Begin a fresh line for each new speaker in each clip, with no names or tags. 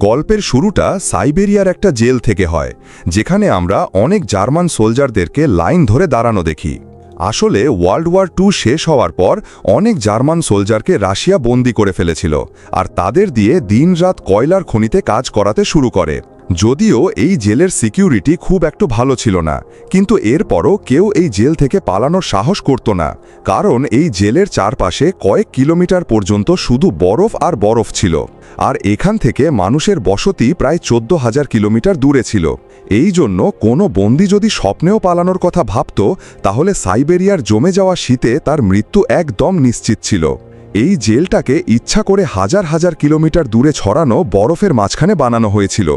গল্পের শুরুটা সাইবেরিয়ার একটা জেল থেকে হয়, যেখানে আমরা অনেক জার্মান সোলজারদেরকে লাইন ধরে দাঁড়ানো দেখি। আসলে ওয়ার্ল্ড ওয়ার II শেষ হওয়ার পর অনেক জার্মান সোলজারকে রাশিয়া বন্দি করে ফেলেছিল, আর তাদের দিয়ে দিনরাত কয়লার খনিতে কাজ করাতে শুরু করে। যদিও এই জেলের সিকিউরিটি খুব একটু ভালো ছিল না, কিন্তু এরপরও কেউ এই জেল থেকে পালানোর সাহস করত না, কারণ এই জেলের চারপাশে কয়েক কিলোমিটার পর্যন্ত শুধু বরফ আর বরফ ছিল, আর এখান থেকে মানুষের বসতি প্রায় 14,000 কিলোমিটার দূরে ছিল। এই জন্য কোনো বন্দী যদি স্বপ্নেও পালানোর কথা ভাবত, তাহলে সাইবেরিয়ার জমে যাওয়া শীতে তার মৃত্যু একদম নিশ্চিত ছিল। এই জেলটাকে ইচ্ছা করে হাজার হাজার কিলোমিটার দূরে ছড়ানো বরফের মাঝখানে বানানো হয়েছিল।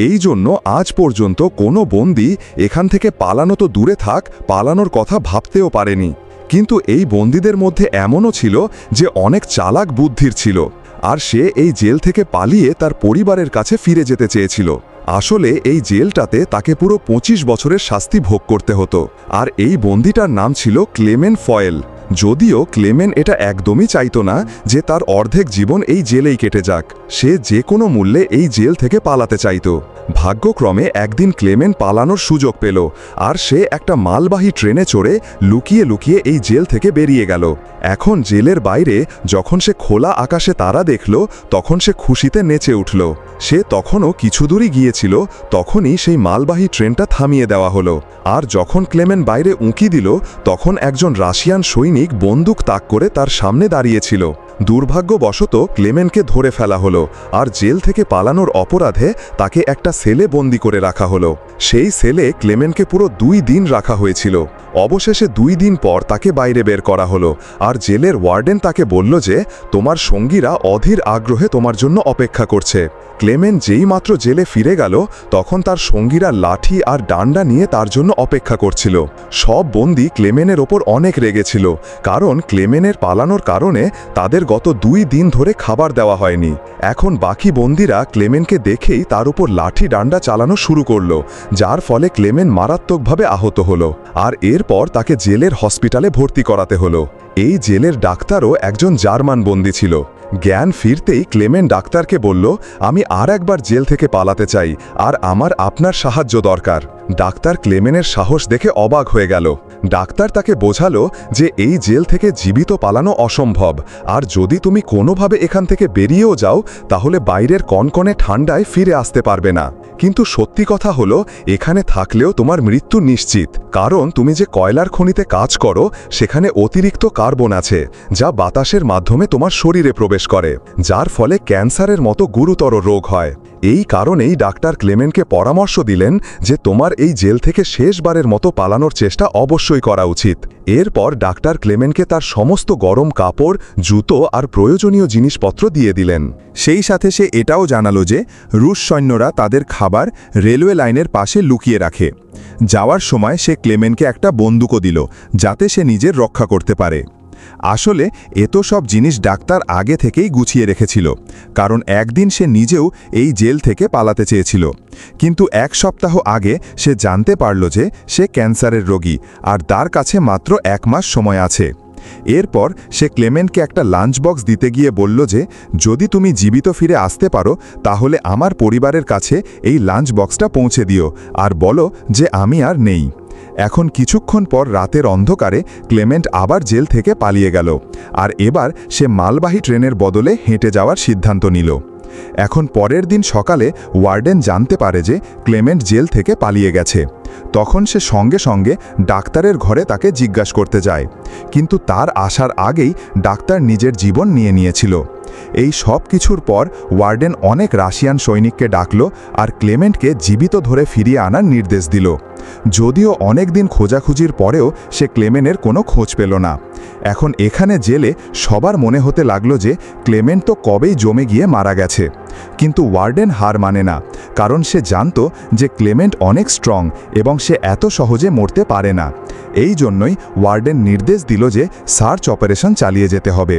এই জন্য আজ পর্যন্ত কোনো বন্দী এখান থেকে পালানো তো দূরে থাক, পালানোর কথা ভাবতেও পারেনি। কিন্তু এই বন্দীদের মধ্যে এমনও ছিল যে অনেক চালাক বুদ্ধির ছিল, আর সে এই জেল থেকে পালিয়ে তার পরিবারের কাছে ফিরে যেতে চেয়েছিল। আসলে এই জেলটাতে তাকে পুরো 25 বছরের শাস্তি ভোগ করতে হতো, আর এই বন্দীটার নাম ছিল ক্লেমেন ফয়েল। যদিও ক্লেমেন এটা একদমই চাইতো না যে তার অর্ধেক জীবন এই জেলেই কেটে যাক, সে যে কোনো মূল্যে এই জেল থেকে পালাতে চাইতো। ভাগ্যক্রমে একদিন ক্লেমেন পালানোর সুযোগ পেল, আর সে একটা মালবাহী ট্রেনে চড়ে লুকিয়ে লুকিয়ে এই জেল থেকে বেরিয়ে গেল। এখন জেলের বাইরে যখন সে খোলা আকাশে তারা দেখল, তখন সে খুশিতে নেচে উঠল। সে তখনও কিছু দূরই গিয়েছিল, তখনই সেই মালবাহী ট্রেনটা থামিয়ে দেওয়া হলো, আর যখন ক্লেমেন বাইরে উঁকি দিল, তখন একজন রাশিয়ান সৈনিক বন্দুক তাক করে তার সামনে দাঁড়িয়েছিল। দুর্ভাগ্যবশত ক্লেমেনকে ধরে ফেলা হলো, আর জেল থেকে পালানোর অপরাধে তাকে একটা সেলে বন্দি করে রাখা হলো। সেই সেলে ক্লেমেনকে পুরো 2 দিন রাখা হয়েছিল। অবশেষে 2 দিন পর তাকে বাইরে বের করা হলো, আর জেলের ওয়ার্ডেন তাকে বলল যে তোমার সঙ্গীরা অধীর আগ্রহে তোমার জন্য অপেক্ষা করছে। ক্লেমেন যেই মাত্র জেলে ফিরে গেল, তখন তার সঙ্গীরা লাঠি আর ডান্ডা নিয়ে তার জন্য অপেক্ষা করছিল। সব বন্দী ক্লেমেনের ওপর অনেক রেগেছিল, কারণ ক্লেমেনের পালানোর কারণে তাদের গত 2 দিন ধরে খাবার দেওয়া হয়নি। এখন বাকি বন্দীরা ক্লেমেনকে দেখেই তার উপর লাঠি ডান্ডা চালানো শুরু করল, যার ফলে ক্লেমেন মারাত্মকভাবে আহত হলো, আর এরপর তাকে জেলের হসপিটালে ভর্তি করাতে হলো। এই জেলের ডাক্তারও একজন জার্মান বন্দী ছিল। জ্ঞান ফিরতেই ক্লেমেন ডাক্তারকে বলল, আমি আর একবার জেল থেকে পালাতে চাই, আর আমার আপনার সাহায্য দরকার। ডাক্তার ক্লেমেনের সাহস দেখে অবাক হয়ে গেল। ডাক্তার তাকে বোঝালো যে এই জেল থেকে জীবিত পালানো অসম্ভব, আর যদি তুমি কোনোভাবে এখান থেকে বেরিয়েও যাও, তাহলে বাইরের কনকনে ঠান্ডায় ফিরে আসতে পারবে না। কিন্তু সত্যি কথা হলো, এখানে থাকলেও তোমার মৃত্যু নিশ্চিত, কারণ তুমি যে কয়লার খনিতে কাজ করো সেখানে অতিরিক্ত কার্বন আছে, যা বাতাসের মাধ্যমে তোমার শরীরে প্রবেশ করে, যার ফলে ক্যান্সারের মতো গুরুতর রোগ হয়। এই কারণেই ডাক্তার ক্লেমেনকে পরামর্শ দিলেন যে তোমার এই জেল থেকে শেষবারের মতো পালানোর চেষ্টা অবশ্যই করা উচিত। এরপর ডাক্তার ক্লেমেনকে তার সমস্ত গরম কাপড়, জুতো আর প্রয়োজনীয় জিনিসপত্র দিয়ে দিলেন।
সেই সাথে সে এটাও জানালো যে রুশ সৈন্যরা তাদের খাবার রেলওয়ে লাইনের পাশে লুকিয়ে রাখে। যাওয়ার সময় সে ক্লেমেনকে একটা বন্দুকও দিল, যাতে সে নিজের রক্ষা করতে পারে। আসলে এত সব জিনিস ডাক্তার আগে থেকেই গুছিয়ে রেখেছিল, কারণ একদিন সে নিজেও এই জেল থেকে পালাতে চেয়েছিল। কিন্তু 1 সপ্তাহ আগে সে জানতে পারল যে সে ক্যান্সারের রোগী, আর তার কাছে মাত্র 1 মাস সময় আছে। এরপর সে ক্লেমেনকে একটা লাঞ্চ বক্স দিতে গিয়ে বলল যে যদি তুমি জীবিত ফিরে আসতে পারো, তাহলে আমার পরিবারের কাছে এই লাঞ্চ বক্সটা পৌঁছে দিও, আর বলো যে আমি আর নেই। এখন কিছুক্ষণ পর রাতের অন্ধকারে ক্লেমেন্ট আবার জেল থেকে পালিয়ে গেল, আর এবার সে মালবাহী ট্রেনের বদলে হেঁটে যাওয়ার সিদ্ধান্ত নিল। এখন পরের দিন সকালে ওয়ার্ডেন জানতে পারে যে ক্লেমেন্ট জেল থেকে পালিয়ে গেছে। তখন সে সঙ্গে সঙ্গে ডাক্তারের ঘরে তাকে জিজ্ঞাসা করতে যায়, কিন্তু তার আসার আগেই ডাক্তার নিজের জীবন নিয়ে নিয়েছিল। এই সব কিছুর পর ওয়ার্ডেন অনেক রাশিয়ান সৈনিককে ডাকল, আর ক্লেমেন্টকে জীবিত ধরে ফিরিয়ে আনার নির্দেশ দিল। যদিও অনেক দিন খোঁজাখুঁজির পরেও সে ক্লেমেনের কোনো খোঁজ পেল না। এখন এখানে জেলে সবার মনে হতে লাগলো যে ক্লেমেন্ট তো কবেই জমে গিয়ে মারা গেছে। কিন্তু ওয়ার্ডেন হার মানে না, কারণ সে জানত যে ক্লেমেন্ট অনেক স্ট্রং এবং সে এত সহজে মরতে পারে না। এই জন্যই ওয়ার্ডেন নির্দেশ দিল যে সার্চ অপারেশন চালিয়ে যেতে হবে।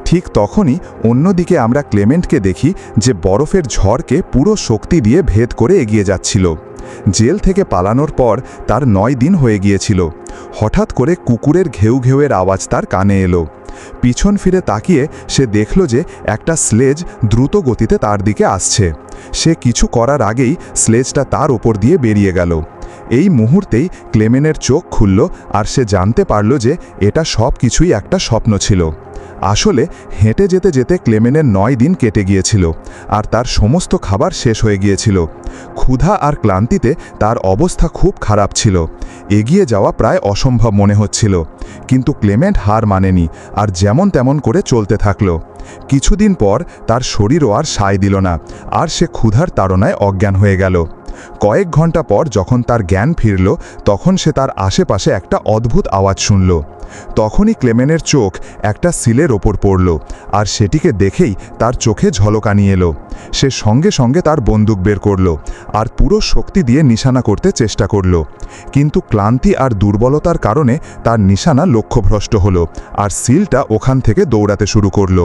ঠিক তখনই অন্যদিকে আমরা ক্লেমেন্টকে দেখি যে বরফের ঝড়কে পুরো শক্তি দিয়ে ভেদ করে এগিয়ে যাচ্ছিল। জেল থেকে পালানোর পর তার 9 দিন হয়ে গিয়েছিল। হঠাৎ করে কুকুরের ঘেউ ঘেউয়ের আওয়াজ তার কানে এলো। পিছন ফিরে তাকিয়ে সে দেখল যে একটা স্লেজ দ্রুত গতিতে তার দিকে আসছে। সে কিছু করার আগেই স্লেজটা তার ওপর দিয়ে বেরিয়ে গেল। এই মুহূর্তেই ক্লেমেনের চোখ খুলল আর সে জানতে পারল যে এটা সব কিছুই একটা স্বপ্ন ছিল। আসলে হেঁটে যেতে যেতে ক্লেমেনের 9 দিন কেটে গিয়েছিল আর তার সমস্ত খাবার শেষ হয়ে গিয়েছিল। ক্ষুধা আর ক্লান্তিতে তার অবস্থা খুব খারাপ ছিল। এগিয়ে যাওয়া প্রায় অসম্ভব মনে হচ্ছিল, কিন্তু ক্লেমেন্ট হার মানেনি আর যেমন তেমন করে চলতে থাকল। কিছুদিন পর তার শরীরও আর সায় দিল না আর সে ক্ষুধার তাড়নায় অজ্ঞান হয়ে গেল। কয়েক ঘন্টা পর যখন তার জ্ঞান ফিরল, তখন সে তার আশেপাশে একটা অদ্ভুত আওয়াজ শুনল। তখনই ক্লেমেনের চোখ একটা সিলের ওপর পড়ল আর সেটিকে দেখেই তার চোখে ঝলকানি এলো। সে সঙ্গে সঙ্গে তার বন্দুক বের করল আর পুরো শক্তি দিয়ে নিশানা করতে চেষ্টা করল, কিন্তু ক্লান্তি আর দুর্বলতার কারণে তার নিশানা লক্ষ্যভ্রষ্ট হলো আর সিলটা ওখান থেকে দৌড়াতে শুরু করল।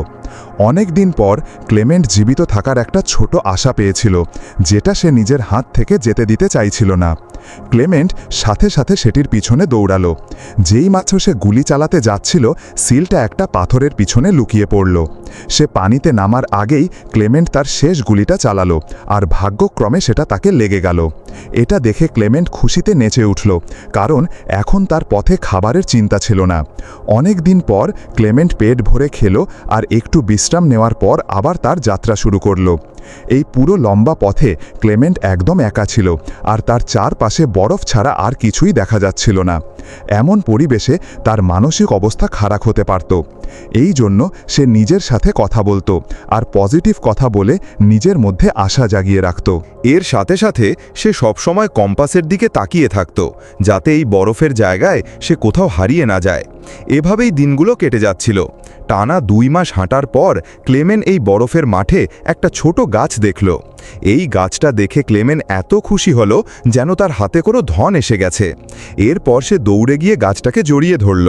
অনেক দিন পর ক্লেমেন্ট জীবিত থাকার একটা ছোট আশা পেয়েছিল, যেটা সে নিজের হাত থেকে যেতে দিতে চাইছিল না। ক্লেমেন্ট সাথে সাথে সেটির পিছনে দৌড়ালো। যেই মাত্র সে গুলি চালাতে যাচ্ছিল, সিলটা একটা পাথরের পিছনে লুকিয়ে পড়ল। সে পানিতে নামার আগেই ক্লেমেন্ট তার শেষ গুলিটা চালালো আর ভাগ্যক্রমে সেটা তাকে লেগে গেল। এটা দেখে ক্লেমেন্ট খুশিতে নেচে উঠল, কারণ এখন তার পথে খাবারের চিন্তা ছিল না। অনেক দিন পর ক্লেমেন্ট পেট ভরে খেলো আর একটু বিশ্রাম নেওয়ার পর আবার তার যাত্রা শুরু করল। এই পুরো লম্বা পথে ক্লেমেন্ট একদম একা ছিল আর তার চারপাশে বরফ ছাড়া আর কিছুই দেখা যাচ্ছিল না। এমন পরিবেশে তার মানসিক অবস্থা খারাপ হতে পারত। এই জন্য সে নিজের সাথে কথা বলতো আর পজিটিভ কথা বলে নিজের মধ্যে আশা জাগিয়ে রাখত।
এর সাথে সাথে সে সবসময় কম্পাসের দিকে তাকিয়ে থাকত, যাতে এই বরফের জায়গায় সে কোথাও হারিয়ে না যায়। এভাবেই দিনগুলো কেটে যাচ্ছিল। টানা 2 মাস হাঁটার পর ক্লেমেন এই বরফের মাঠে একটা ছোট গাছ দেখল। এই গাছটা দেখে ক্লেমেন এত খুশি হলো যেন তার হাতে কোনো ধন এসে গেছে। এরপর সে দৌড়ে গিয়ে গাছটাকে জড়িয়ে ধরল।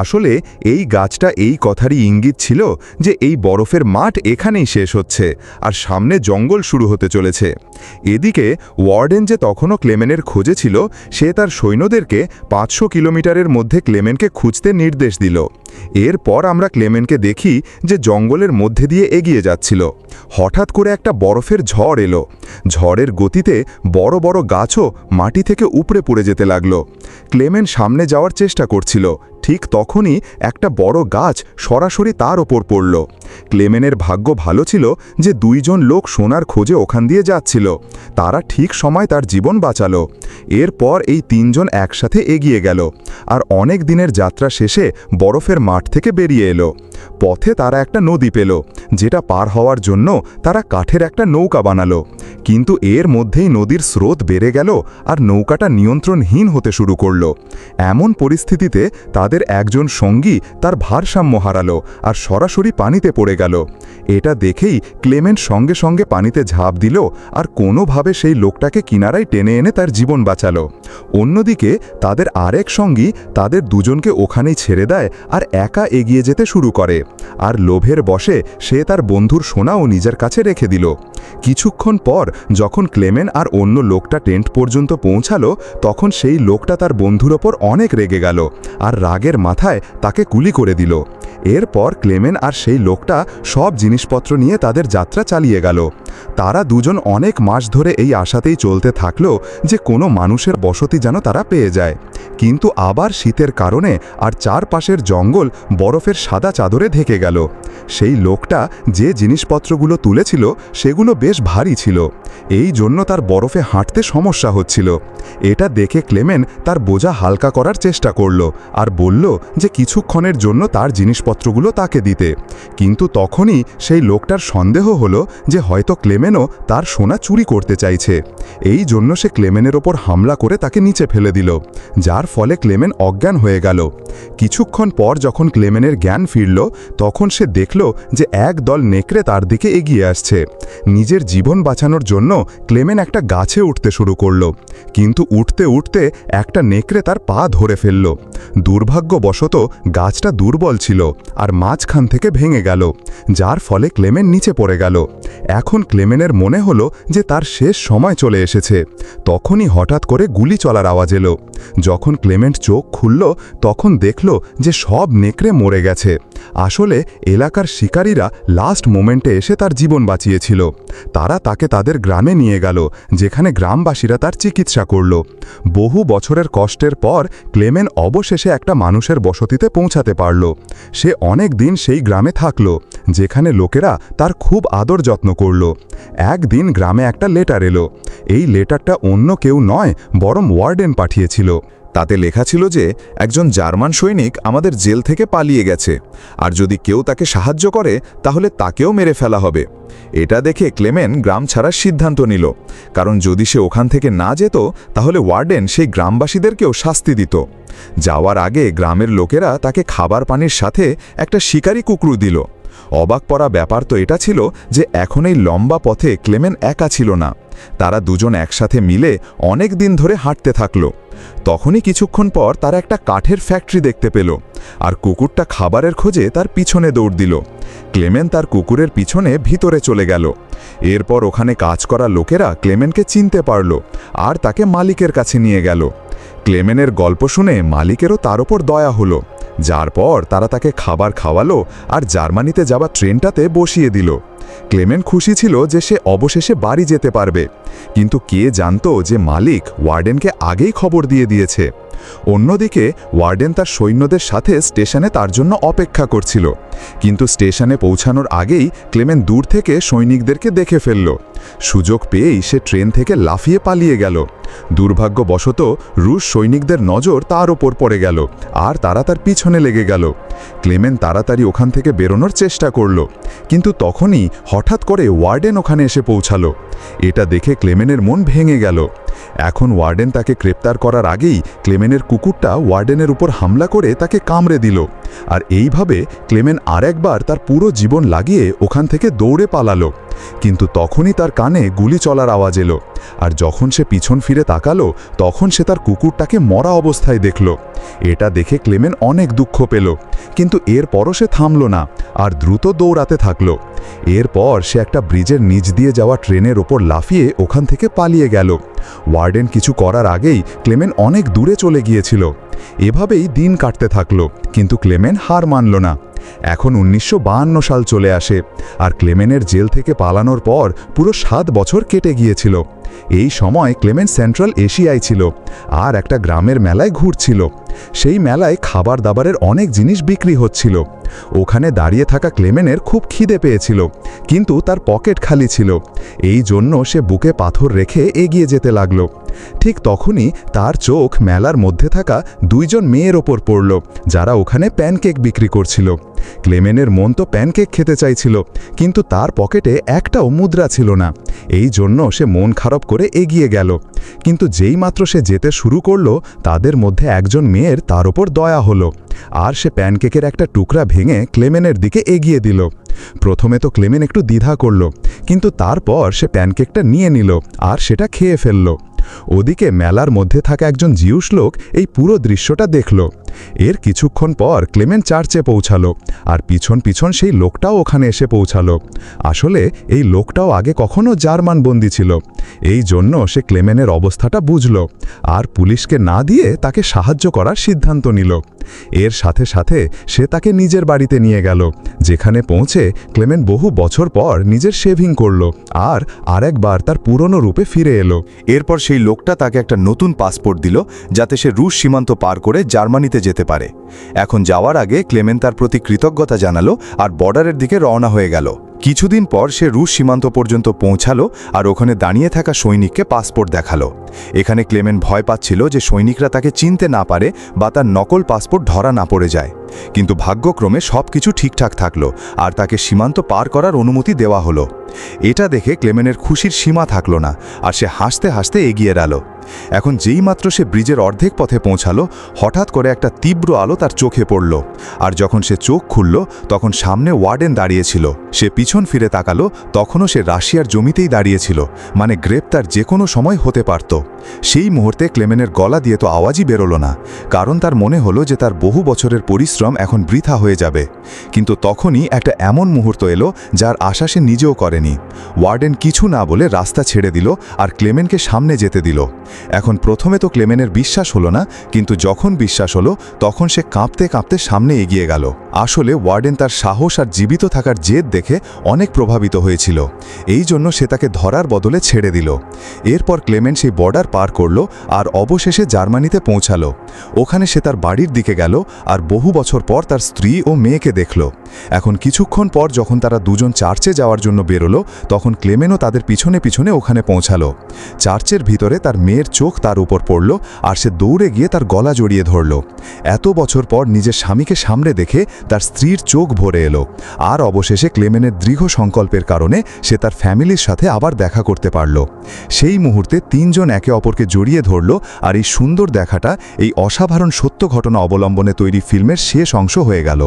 আসলে এই গাছটা এই কথারই ইঙ্গিত ছিল যে এই বরফের মাঠ এখানেই শেষ হচ্ছে আর সামনে জঙ্গল শুরু হতে চলেছে। এদিকে ওয়ার্ডেন যে তখনও ক্লেমেনের খোঁজে ছিল, সে তার সৈন্যদেরকে 500 কিলোমিটারের মধ্যে ক্লেমেনকে খুঁজতে নির্দেশ দিল। এরপর আমরা ক্লেমেনকে দেখি যে জঙ্গলের মধ্যে দিয়ে এগিয়ে যাচ্ছিল। হঠাৎ করে একটা বরফের ঝড় এলো। ঝড়ের গতিতে বড় বড় গাছও মাটি থেকে উপড়ে পড়ে যেতে লাগলো। ক্লেমেন সামনে যাওয়ার চেষ্টা করছিল, ঠিক তখনই একটা বড় গাছ সরাসরি তার ওপর পড়ল। ক্লেমেনের ভাগ্য ভালো ছিল যে 2 জন লোক সোনার খোঁজে ওখান দিয়ে যাচ্ছিল। তারা ঠিক সময় তার জীবন বাঁচালো। এরপর এই 3 জন একসাথে এগিয়ে গেল আর অনেক দিনের যাত্রা শেষে বরফের মাঠ থেকে বেরিয়ে এলো। পথে তারা একটা নদী পেল, যেটা পার হওয়ার জন্য তারা কাঠের একটা নৌকা বানালো। কিন্তু এর মধ্যেই নদীর স্রোত বেড়ে গেল আর নৌকাটা নিয়ন্ত্রণহীন হতে শুরু করল। এমন পরিস্থিতিতে তাদের একজন সঙ্গী তার ভারসাম্য হারালো আর সরাসরি পানিতে পড়ে গেল। এটা দেখেই ক্লেমেন্ট সঙ্গে সঙ্গে পানিতে ঝাঁপ দিল আর কোনোভাবে সেই লোকটাকে কিনারায় টেনে এনে তার জীবন বাঁচালো। অন্যদিকে তাদের আরেক সঙ্গী তাদের দুজনকে ওখানেই ছেড়ে দেয় আর একা এগিয়ে যেতে শুরু করে। আর লোভের বশে সে তার বন্ধুর সোনাও নিজের কাছে রেখে দিল। কিছুক্ষণ পর যখন ক্লেমেন আর অন্য লোকটা টেন্ট পর্যন্ত পৌঁছালো, তখন সেই লোকটা তার বন্ধুর ওপর অনেক রেগে গেল আর রাগের মাথায় তাকে গুলি করে দিল। এরপর ক্লেমেন আর সেই লোকটা সব জিনিসপত্র নিয়ে তাদের যাত্রা চালিয়ে গেল। তারা দুজন অনেক মাস ধরে এই আশাতেই চলতে থাকলো যে কোনো মানুষের বসতি যেন তারা পেয়ে যায়। কিন্তু আবার শীতের কারণে আর চারপাশের জঙ্গল বরফের সাদা চাদরে ঢেকে গেল। সেই লোকটা যে জিনিসপত্রগুলো তুলেছিল সেগুলো বেশ ভারী ছিল, এই জন্য তার বরফে হাঁটতে সমস্যা হচ্ছিল। এটা দেখে ক্লেমেন তার বোঝা হালকা করার চেষ্টা করল আর বলল যে কিছুক্ষণের জন্য তার জিনিসপত্রগুলো তাকে দিতে। কিন্তু তখনই সেই লোকটার সন্দেহ হলো যে হয়তো ক্লেমেনও তার সোনা চুরি করতে চাইছে। এই জন্য সে ক্লেমেনের ওপর হামলা করে তাকে নিচে ফেলে দিল, যার ফলে ক্লেমেন অজ্ঞান হয়ে গেল। কিছুক্ষণ পর যখন ক্লেমেনের জ্ঞান ফিরল, তখন সে দেখল যে এক দল নেকড়ে তার দিকে এগিয়ে আসছে। নিজের জীবন বাঁচানোর জন্য ক্লেমেন একটা গাছে উঠতে শুরু করল, কিন্তু উঠতে উঠতে একটা নেকড়ে তার পা ধরে ফেলল। দুর্ভাগ্যবশত গাছটা দুর্বল ছিল আর মাঝখান থেকে ভেঙে গেল, যার ফলে ক্লেমেন নিচে পড়ে গেল। এখন ক্লেমেনের মনে হলো যে তার শেষ সময় চলে এসেছে। তখনই হঠাৎ করে গুলি চলার আওয়াজ এলো। যখন ক্লেমেন্ট চোখ খুলল তখন দেখল যে সব নেকড়ে মরে গেছে। আসলে এলাকার শিকারীরা লাস্ট মোমেন্টে এসে তার জীবন বাঁচিয়েছিল। তারা তাকে তাদের গ্রামে নিয়ে গেল, যেখানে গ্রামবাসীরা তার চিকিৎসা করল। বহু বছরের কষ্টের পর ক্লেমেন অবশেষে একটা মানুষের বসতিতে পৌঁছাতে পারল। সে অনেক দিন সেই গ্রামে থাকল, যেখানে লোকেরা তার খুব আদর যত্ন করল। একদিন গ্রামে একটা লেটার এলো। এই লেটারটা অন্য কেউ নয়, বরং ওয়ার্ডেন পাঠিয়েছিল।
তাতে লেখা ছিল যে একজন জার্মান সৈনিক আমাদের জেল থেকে পালিয়ে গেছে, আর যদি কেউ তাকে সাহায্য করে তাহলে তাকেও মেরে ফেলা হবে। এটা দেখে ক্লেমেন গ্রাম ছাড়ার সিদ্ধান্ত নিল, কারণ যদি সে ওখান থেকে না যেত তাহলে ওয়ার্ডেন সেই গ্রামবাসীদেরকেও শাস্তি দিত। যাওয়ার আগে গ্রামের লোকেরা তাকে খাবার পানির সাথে একটা শিকারি কুকুর দিল। অবাক করা ব্যাপার তো এটা ছিল যে এখন এই লম্বা পথে ক্লেমেন একা ছিল না। তারা দুজন একসাথে মিলে অনেক দিন ধরে হাঁটতে থাকল। তখনই কিছুক্ষণ পর তারা একটা কাঠের ফ্যাক্টরি দেখতে পেল, আর কুকুরটা খাবারের খোঁজে তার পিছনে দৌড় দিল। ক্লেমেন তার কুকুরের পিছনে ভিতরে চলে গেল। এরপর ওখানে কাজ করা লোকেরা ক্লেমেনকে চিনতে পারল আর তাকে মালিকের কাছে নিয়ে গেল। ক্লেমেনের গল্প শুনে মালিকেরও তার ওপর দয়া হলো, যার পর তারা তাকে খাবার খাওয়ালো আর জার্মানিতে যাওয়া ট্রেনটাতে বসিয়ে দিল। ক্লেমেন খুশি ছিল যে সে অবশেষে বাড়ি যেতে পারবে, কিন্তু কে জানতো যে মালিক ওয়ার্ডেনকে আগেই খবর দিয়ে দিয়েছে। অন্যদিকে ওয়ার্ডেন তার সৈন্যদের সাথে স্টেশনে তার জন্য অপেক্ষা করছিল, কিন্তু স্টেশনে পৌঁছানোর আগেই ক্লেমেন দূর থেকে সৈনিকদেরকে দেখে ফেলল। সুযোগ পেয়েই সে ট্রেন থেকে লাফিয়ে পালিয়ে গেল। দুর্ভাগ্যবশত রুশ সৈনিকদের নজর তার ওপর পড়ে গেল আর তারা তার পিছনে লেগে গেল। ক্লেমেন তাড়াতাড়ি ওখান থেকে বেরোনোর চেষ্টা করল, কিন্তু তখনই হঠাৎ করে ওয়ার্ডেন ওখানে এসে পৌঁছালো। এটা দেখে ক্লেমেনের মন ভেঙে গেল। এখন ওয়ার্ডেন তাকে গ্রেপ্তার করার আগেই ক্লেমেনের কুকুরটা ওয়ার্ডেনের উপর হামলা করে তাকে কামড়ে দিল, আর এইভাবে ক্লেমেন আরেকবার তার পুরো জীবন লাগিয়ে ওখান থেকে দৌড়ে পালালো। কিন্তু তখনই তার কানে গুলি চলার আওয়াজ এলো, আর যখন সে পিছন ফিরে তাকালো তখন সে তার কুকুরটাকে মরা অবস্থায় দেখল। এটা দেখে ক্লেমেন অনেক দুঃখ পেল, কিন্তু এরপরও সে থামল না আর দ্রুত দৌড়াতে থাকল। এরপর সে একটা ব্রিজের নিচ দিয়ে যাওয়া ট্রেনের ওপর লাফিয়ে ওখান থেকে পালিয়ে গেল। ওয়ার্ডেন কিছু করার আগেই ক্লেমেন অনেক দূরে চলে গিয়েছিল। এভাবেই দিন কাটতে থাকল, কিন্তু ক্লেমেন হার মানল না। এখন 1952 সাল চলে আসে, আর ক্লেমেনের জেল থেকে পালানোর পর পুরো 7 বছর কেটে গিয়েছিল। এই সময় ক্লেমেন সেন্ট্রাল এশিয়ায় ছিল আর একটা গ্রামের মেলায় ঘুরছিল। সেই মেলায় খাবার দাবারের অনেক জিনিস বিক্রি হচ্ছিল। ওখানে দাঁড়িয়ে থাকা ক্লেমেনের খুব খিদে পেয়েছিল, কিন্তু তার পকেট খালি ছিল। এই জন্য সে বুকে পাথর রেখে এগিয়ে যেতে লাগলো। ঠিক তখনই তার চোখ মেলার মধ্যে থাকা 2 জন মেয়ের ওপর পড়ল, যারা ওখানে প্যানকেক বিক্রি করছিল। ক্লেমেনের মন তো প্যানকেক খেতে চাইছিল, কিন্তু তার পকেটে একটাও মুদ্রা ছিল না। এই জন্য সে মন খারাপ করে এগিয়ে গেল। কিন্তু যেই মাত্র সে যেতে শুরু করলো, তাদের মধ্যে একজন মেয়ের তার ওপর দয়া হলো, আর সে প্যানকেকের একটা টুকরা ভেঙে ক্লেমেনের দিকে এগিয়ে দিল। প্রথমে তো ক্লেমেন একটু দ্বিধা করল, কিন্তু তারপর সে প্যানকেকটা নিয়ে নিল আর সেটা খেয়ে ফেলল। ওদিকে মেলার মধ্যে থাকা একজন জিউস লোক এই পুরো দৃশ্যটা দেখল। এর কিছুক্ষণ পর ক্লেমেন চার্চে পৌঁছালো, আর পিছন পিছন সেই লোকটাও ওখানে এসে পৌঁছালো। আসলে এই লোকটাও আগে কখনো জার্মান বন্দী ছিল। এই জন্য সে ক্লেমেনের অবস্থাটা বুঝল, আর পুলিশকে না দিয়ে তাকে সাহায্য করার সিদ্ধান্ত নিল। এর সাথে সাথে সে তাকে নিজের বাড়িতে নিয়ে গেল, যেখানে পৌঁছে ক্লেমেন বহু বছর পর নিজের শেভিং করল আর আরেকবার তার পুরনো রূপে ফিরে এলো।
এরপর সেই লোকটা তাকে একটা নতুন পাসপোর্ট দিল, যাতে সে রুশ সীমান্ত পার করে জার্মানিতে যেতে পারে। এখন যাওয়ার আগে ক্লেমেন তার প্রতি কৃতজ্ঞতা জানালো আর বর্ডারের দিকে রওনা হয়ে গেল। কিছুদিন পর সে রুশ সীমান্ত পর্যন্ত পৌঁছালো আর ওখানে দাঁড়িয়ে থাকা সৈনিককে পাসপোর্ট দেখালো। এখানে ক্লেমেন ভয় পাচ্ছিল যে সৈনিকরা তাকে চিনতে না পারে বা তার নকল পাসপোর্ট ধরা না পড়ে যায়। কিন্তু ভাগ্যক্রমে সবকিছু ঠিকঠাক থাকলো আর তাকে সীমান্ত পার করার অনুমতি দেওয়া হলো। এটা দেখে ক্লেমেনের খুশির সীমা থাকলো না, আর সে হাসতে হাসতে এগিয়ে গেল। এখন যেই মাত্র সে ব্রিজের অর্ধেক পথে পৌঁছালো, হঠাৎ করে একটা তীব্র আলো তার চোখে পড়ল, আর যখন সে চোখ খুলল তখন সামনে ওয়ার্ডেন দাঁড়িয়েছিল। সে পিছন ফিরে তাকালো, তখনও সে রাশিয়ার জমিতেই দাঁড়িয়েছিল, মানে গ্রেপ্তার যে কোনো সময় হতে পারত। সেই মুহূর্তে ক্লেমেনের গলা দিয়ে তো আওয়াজই বেরোলো না, কারণ তার মনে হলো যে তার বহু বছরের পরিশ্রম এখন বৃথা হয়ে যাবে। কিন্তু তখনই একটা এমন মুহূর্ত এলো যার আশা সে নিজেও করেনি।
করেনি। ওয়ার্ডেন কিছু না বলে রাস্তা ছেড়ে দিল আর ক্লেমেনকে সামনে যেতে দিল। এখন প্রথমে তো ক্লেমেনের বিশ্বাস হলো না, কিন্তু যখন বিশ্বাস হলো তখন সে কাঁপতে কাঁপতে সামনে এগিয়ে গেল। আসলে ওয়ার্ডেন তার সাহস আর জীবিত থাকার জেদ দেখে অনেক প্রভাবিত হয়েছিল, এই জন্য সে তাকে ধরার বদলে ছেড়ে দিল। এরপর ক্লেমেন সেই বর্ডার পার করল আর অবশেষে জার্মানিতে পৌঁছালো। ওখানে সে তার বাড়ির দিকে গেল আর বহু বছর পর তার স্ত্রী ও মেয়েকে দেখল। এখন কিছুক্ষণ পর যখন তারা দুজন চার্চে যাওয়ার জন্য বেরোলো, তখন ক্লেমেনও তাদের পিছনে পিছনে ওখানে পৌঁছালো। চার্চের ভিতরে তার মেয়ের চোখ তার উপর পড়ল আর সে দৌড়ে গিয়ে তার গলা জড়িয়ে ধরল। এত বছর পর নিজের স্বামীকে সামনে দেখে তার স্ত্রীর চোখ ভরে এলো। আর অবশেষে ক্লেমেনের দৃঢ় সংকল্পের কারণে সে তার ফ্যামিলির সাথে আবার দেখা করতে পারল। সেই মুহূর্তে তিনজন একে অপরকে জড়িয়ে ধরল, আর এই সুন্দর দেখাটা এই অসাধারণ সত্য ঘটনা অবলম্বনে তৈরি ফিল্মের শেষ অংশ হয়ে গেল।